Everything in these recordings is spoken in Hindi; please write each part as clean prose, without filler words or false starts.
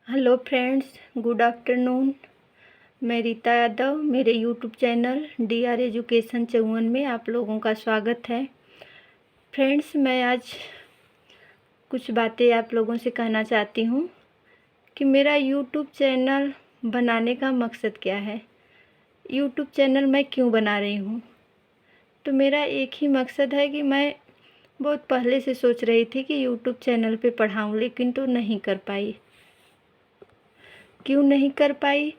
Hello friends, good afternoon. मैं रीता यादव, मेरे यूट्यूब चैनल DR एजुकेशन 54 में आप लोगों का स्वागत है। फ्रेंड्स, मैं आज कुछ बातें आप लोगों से कहना चाहती हूँ कि मेरा यूट्यूब चैनल बनाने का मकसद क्या है। यूट्यूब चैनल मैं क्यों बना रही हूँ। तो मेरा एक ही मकसद है कि मैं बहुत पहले से सोच रही थी कि यूट्यूब चैनल पे पढ़ाऊँ, लेकिन तो नहीं कर पाई। क्यों नहीं कर पाई?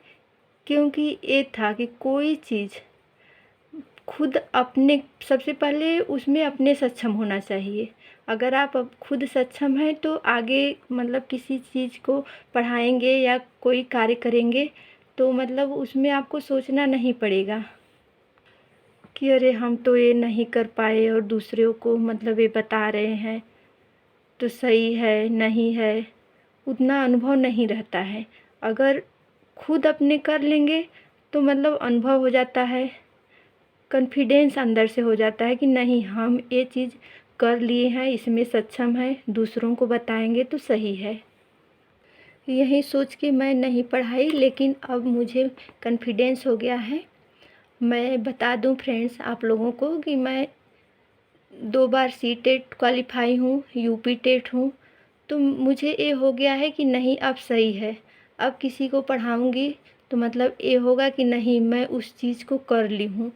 क्योंकि ये था कि कोई चीज़ खुद अपने सबसे पहले उसमें अपने सक्षम होना चाहिए। अगर आप अब खुद सक्षम हैं तो आगे किसी चीज़ को पढ़ाएंगे या कोई कार्य करेंगे तो उसमें आपको सोचना नहीं पड़ेगा कि अरे हम तो ये नहीं कर पाए और दूसरों को ये बता रहे हैं तो सही है नहीं है, उतना अनुभव नहीं रहता है। अगर खुद अपने कर लेंगे तो अनुभव हो जाता है, कॉन्फिडेंस अंदर से हो जाता है कि नहीं, हम ये चीज़ कर लिए हैं, इसमें सक्षम हैं, दूसरों को बताएंगे तो सही है। यही सोच के मैं नहीं पढ़ाई, लेकिन अब मुझे कॉन्फिडेंस हो गया है। मैं बता दूं फ्रेंड्स आप लोगों को कि मैं 2 बार CTET क्वालिफाई हूँ, UP टेट हूँ। तो मुझे ये हो गया है कि नहीं, अब सही है। अब किसी को पढ़ाऊँगी तो ये होगा कि नहीं, मैं उस चीज़ को कर ली हूँ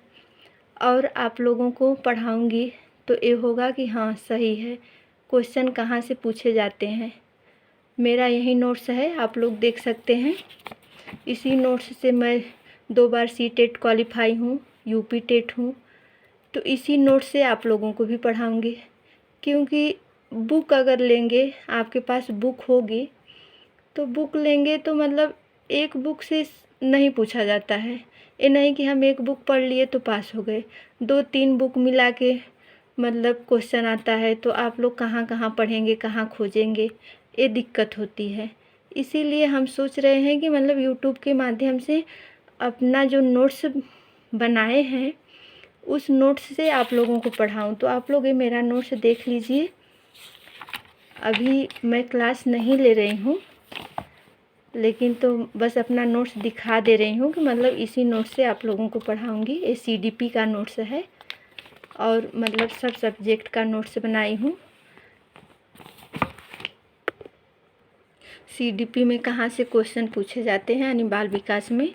और आप लोगों को पढ़ाऊँगी तो ये होगा कि हाँ सही है, क्वेश्चन कहाँ से पूछे जाते हैं। मेरा यही नोट्स है, आप लोग देख सकते हैं। इसी नोट्स से मैं 2 बार CTET क्वालिफाई हूँ, UP टेट हूँ। तो इसी नोट से आप लोगों को भी पढ़ाऊँगी, क्योंकि बुक अगर लेंगे, आपके पास बुक होगी तो बुक लेंगे तो एक बुक से नहीं पूछा जाता है। ये नहीं कि हम एक बुक पढ़ लिए तो पास हो गए। 2-3 बुक मिला के क्वेश्चन आता है तो आप लोग कहाँ कहाँ पढ़ेंगे, कहाँ खोजेंगे, ये दिक्कत होती है। इसीलिए हम सोच रहे हैं कि यूट्यूब के माध्यम से अपना जो नोट्स बनाए हैं उस नोट्स से आप लोगों को पढ़ाऊँ। तो आप लोग ये मेरा नोट्स देख लीजिए। अभी मैं क्लास नहीं ले रही हूँ, लेकिन तो बस अपना नोट्स दिखा दे रही हूँ कि इसी नोट्स से आप लोगों को पढ़ाऊँगी। ये CDP का नोट्स है और सब सब्जेक्ट का नोट्स बनाई हूँ। CDP में कहाँ से क्वेश्चन पूछे जाते हैं यानी बाल विकास में,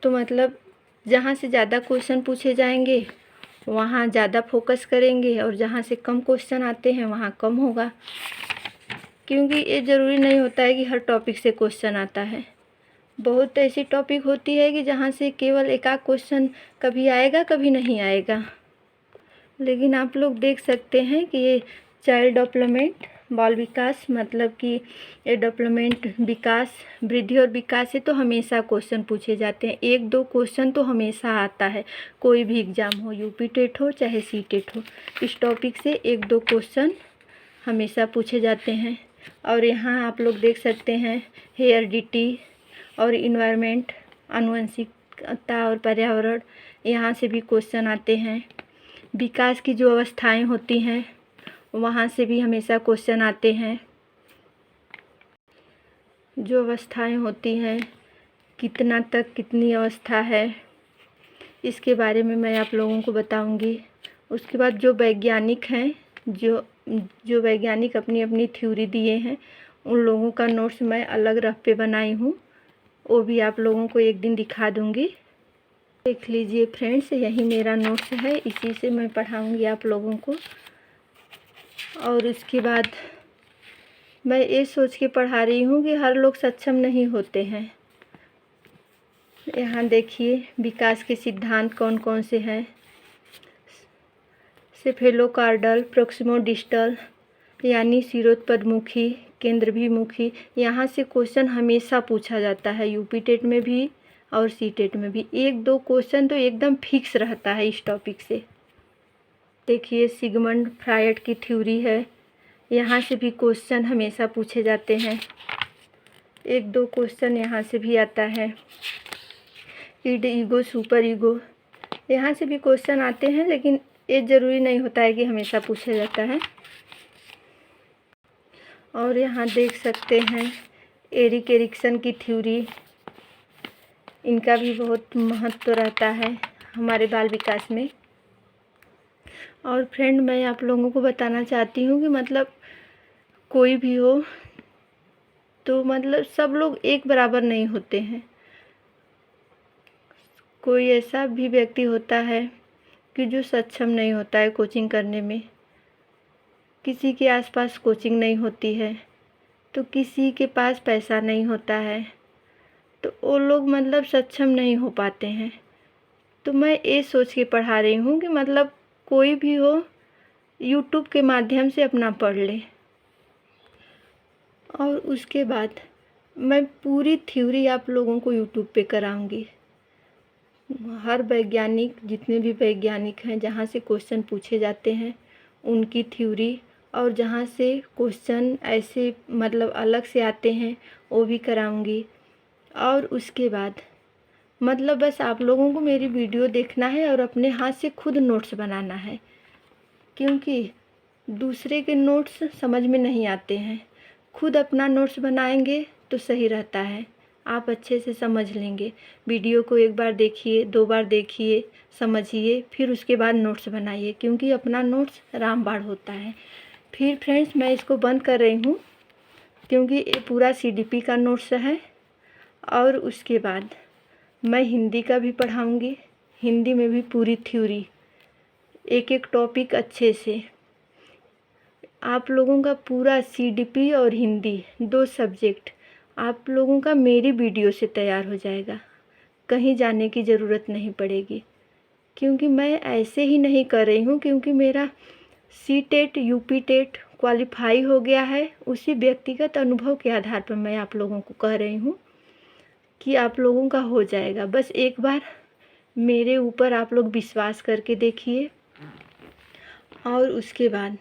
तो जहाँ से ज़्यादा क्वेश्चन पूछे जाएंगे वहाँ ज़्यादा फोकस करेंगे और जहाँ से कम क्वेश्चन आते हैं वहाँ कम होगा। क्योंकि ये ज़रूरी नहीं होता है कि हर टॉपिक से क्वेश्चन आता है। बहुत ऐसी टॉपिक होती है कि जहाँ से केवल एक आध क्वेश्चन कभी आएगा कभी नहीं आएगा। लेकिन आप लोग देख सकते हैं कि ये चाइल्ड डेवलपमेंट, बाल विकास कि ये डेवलपमेंट विकास, वृद्धि और विकास से तो हमेशा क्वेश्चन पूछे जाते हैं। 1-2 क्वेश्चन तो हमेशा आता है, कोई भी एग्ज़ाम हो, UP टेट हो चाहे CTET हो, इस टॉपिक से 1-2 क्वेश्चन हमेशा पूछे जाते हैं। और यहाँ आप लोग देख सकते हैं हेरिडिटी और इन्वायरमेंट, आनुवंशिकता और पर्यावरण, यहाँ से भी क्वेश्चन आते हैं। विकास की जो अवस्थाएं होती हैं वहाँ से भी हमेशा क्वेश्चन आते हैं। जो अवस्थाएं होती हैं, कितना तक कितनी अवस्था है, इसके बारे में मैं आप लोगों को बताऊंगी। उसके बाद जो वैज्ञानिक हैं, जो वैज्ञानिक अपनी अपनी थ्योरी दिए हैं, उन लोगों का नोट्स मैं अलग रफ पे बनाई हूँ, वो भी आप लोगों को एक दिन दिखा दूँगी। देख लीजिए फ्रेंड्स, यही मेरा नोट्स है, इसी से मैं पढ़ाऊँगी आप लोगों को। और उसके बाद मैं ये सोच के पढ़ा रही हूँ कि हर लोग सक्षम नहीं होते हैं। यहाँ देखिए विकास के सिद्धांत कौन कौन से हैं। सेफेलोकार्डल, प्रोक्सिमोडिस्टल यानी सिरोत्पदमुखी, केंद्रभिमुखी, यहाँ से क्वेश्चन हमेशा पूछा जाता है, UP टेट में भी और CTET में भी। 1-2 क्वेश्चन तो एकदम फिक्स रहता है इस टॉपिक से। देखिए सिगमंड फ्रायड की थ्योरी है, यहाँ से भी क्वेश्चन हमेशा पूछे जाते हैं। 1-2 क्वेश्चन यहाँ से भी आता है। इड, ईगो, सुपर ईगो, यहाँ से भी क्वेश्चन आते हैं, लेकिन ये ज़रूरी नहीं होता है कि हमेशा पूछा जाता है। और यहाँ देख सकते हैं एरिक एरिक्सन की थ्योरी, इनका भी बहुत महत्व रहता है हमारे बाल विकास में। और फ्रेंड, मैं आप लोगों को बताना चाहती हूँ कि मतलब कोई भी हो तो मतलब सब लोग एक बराबर नहीं होते हैं। कोई ऐसा भी व्यक्ति होता है कि जो सक्षम नहीं होता है कोचिंग करने में। किसी के आसपास कोचिंग नहीं होती है, तो किसी के पास पैसा नहीं होता है, तो वो लोग मतलब सक्षम नहीं हो पाते हैं। तो मैं ये सोच के पढ़ा रही हूँ कि मतलब कोई भी हो यूट्यूब के माध्यम से अपना पढ़ ले। और उसके बाद मैं पूरी थ्योरी आप लोगों को यूट्यूब पे कराऊंगी। हर वैज्ञानिक, जितने भी वैज्ञानिक हैं, जहाँ से क्वेश्चन पूछे जाते हैं उनकी थ्योरी, और जहाँ से क्वेश्चन ऐसे मतलब अलग से आते हैं वो भी कराऊंगी। और उसके बाद मतलब बस आप लोगों को मेरी वीडियो देखना है और अपने हाथ से खुद नोट्स बनाना है, क्योंकि दूसरे के नोट्स समझ में नहीं आते हैं। खुद अपना नोट्स बनाएंगे तो सही रहता है, आप अच्छे से समझ लेंगे। वीडियो को एक बार देखिए, 2 बार देखिए, समझिए, फिर उसके बाद नोट्स बनाइए, क्योंकि अपना नोट्स रामबाण होता है। फिर फ्रेंड्स, मैं इसको बंद कर रही हूँ क्योंकि ये पूरा CDP का नोट्स है। और उसके बाद मैं हिंदी का भी पढ़ाऊँगी। हिंदी में भी पूरी थ्योरी, एक एक टॉपिक अच्छे से। आप लोगों का पूरा CDP और हिंदी 2 सब्जेक्ट आप लोगों का मेरी वीडियो से तैयार हो जाएगा। कहीं जाने की ज़रूरत नहीं पड़ेगी, क्योंकि मैं ऐसे ही नहीं कर रही हूँ, क्योंकि मेरा CTET UP टेट क्वालिफाई हो गया है। उसी व्यक्तिगत अनुभव के आधार पर मैं आप लोगों को कह रही हूँ कि आप लोगों का हो जाएगा। बस एक बार मेरे ऊपर आप लोग विश्वास करके देखिए। और उसके बाद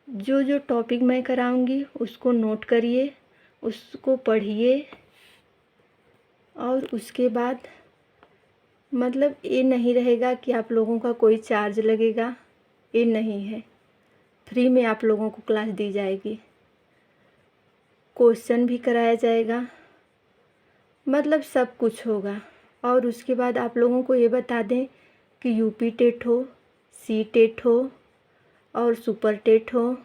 जो जो टॉपिक मैं कराऊंगी उसको नोट करिए, उसको पढ़िए। और उसके बाद मतलब ये नहीं रहेगा कि आप लोगों का कोई चार्ज लगेगा, ये नहीं है। फ्री में आप लोगों को क्लास दी जाएगी, क्वेश्चन भी कराया जाएगा, मतलब सब कुछ होगा। और उसके बाद आप लोगों को ये बता दें कि UP टेट हो, CTET हो और सुपर टेट हो,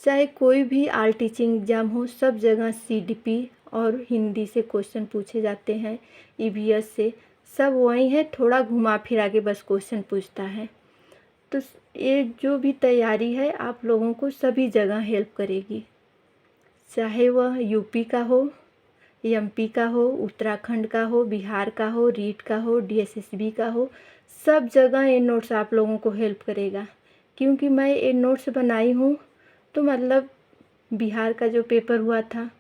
चाहे कोई भी ऑल टीचिंग एग्ज़ाम हो, सब जगह CDP और हिंदी से क्वेश्चन पूछे जाते हैं। EVS से सब वही है, थोड़ा घुमा फिरा के बस क्वेश्चन पूछता है। तो ये जो भी तैयारी है आप लोगों को सभी जगह हेल्प करेगी, चाहे वह UP का हो, MP का हो, उत्तराखंड का हो, बिहार का हो, रीट का हो, DSSB का हो, सब जगह ये नोट्स आप लोगों को हेल्प करेगा। क्योंकि मैं ये नोट्स बनाई हूँ तो मतलब बिहार का जो पेपर हुआ था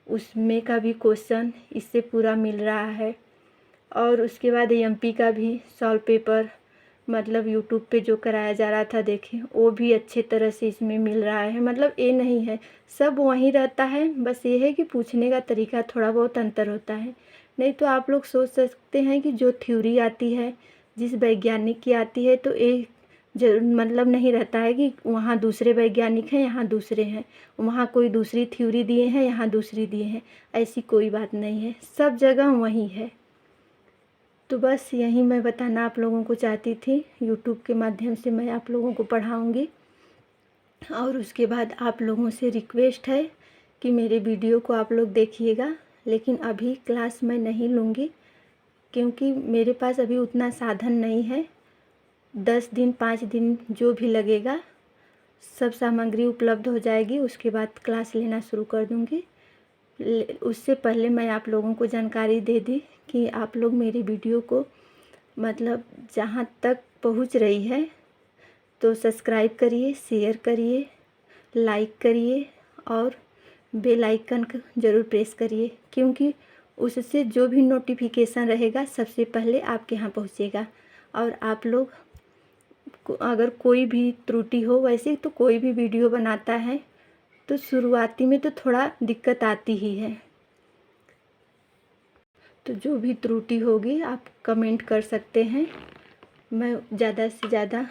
उसमें का भी क्वेश्चन इससे पूरा मिल रहा है। और उसके बाद MP का भी सॉल्व पेपर मतलब यूट्यूब पे जो कराया जा रहा था, देखें, वो भी अच्छे तरह से इसमें मिल रहा है। मतलब ये नहीं है, सब वहीं रहता है, बस ये है कि पूछने का तरीका थोड़ा बहुत अंतर होता है। नहीं तो आप लोग सोच सकते हैं कि जो थ्योरी आती है, जिस वैज्ञानिक की आती है, तो एक मतलब नहीं रहता है कि वहाँ दूसरे वैज्ञानिक हैं, यहाँ दूसरे हैं, वहाँ कोई दूसरी थ्योरी दिए हैं, यहाँ दूसरी दिए हैं। ऐसी कोई बात नहीं है, सब जगह वही है। तो बस यही मैं बताना आप लोगों को चाहती थी। यूट्यूब के माध्यम से मैं आप लोगों को पढ़ाऊँगी। और उसके बाद आप लोगों से रिक्वेस्ट है कि मेरे वीडियो को आप लोग देखिएगा, लेकिन अभी क्लास मैं नहीं लूँगी, क्योंकि मेरे पास अभी उतना साधन नहीं है। 10 दिन 5 दिन जो भी लगेगा सब सामग्री उपलब्ध हो जाएगी, उसके बाद क्लास लेना शुरू कर दूँगी। उससे पहले मैं आप लोगों को जानकारी दे दी कि आप लोग मेरी वीडियो को मतलब जहाँ तक पहुँच रही है तो सब्सक्राइब करिए, शेयर करिए, लाइक करिए और बेल आइकन को ज़रूर प्रेस करिए, क्योंकि उससे जो भी नोटिफिकेशन रहेगा सबसे पहले आपके यहाँ पहुँचेगा। और आप लोग अगर कोई भी त्रुटि हो, वैसे तो कोई भी वीडियो बनाता है तो शुरुआती में तो थोड़ा दिक्कत आती ही है, तो जो भी त्रुटि होगी आप कमेंट कर सकते हैं। मैं ज़्यादा से ज़्यादा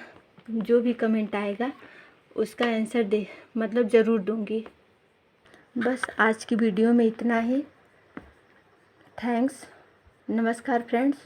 जो भी कमेंट आएगा उसका आंसर मतलब ज़रूर दूंगी। बस आज की वीडियो में इतना ही। थैंक्स। नमस्कार फ्रेंड्स।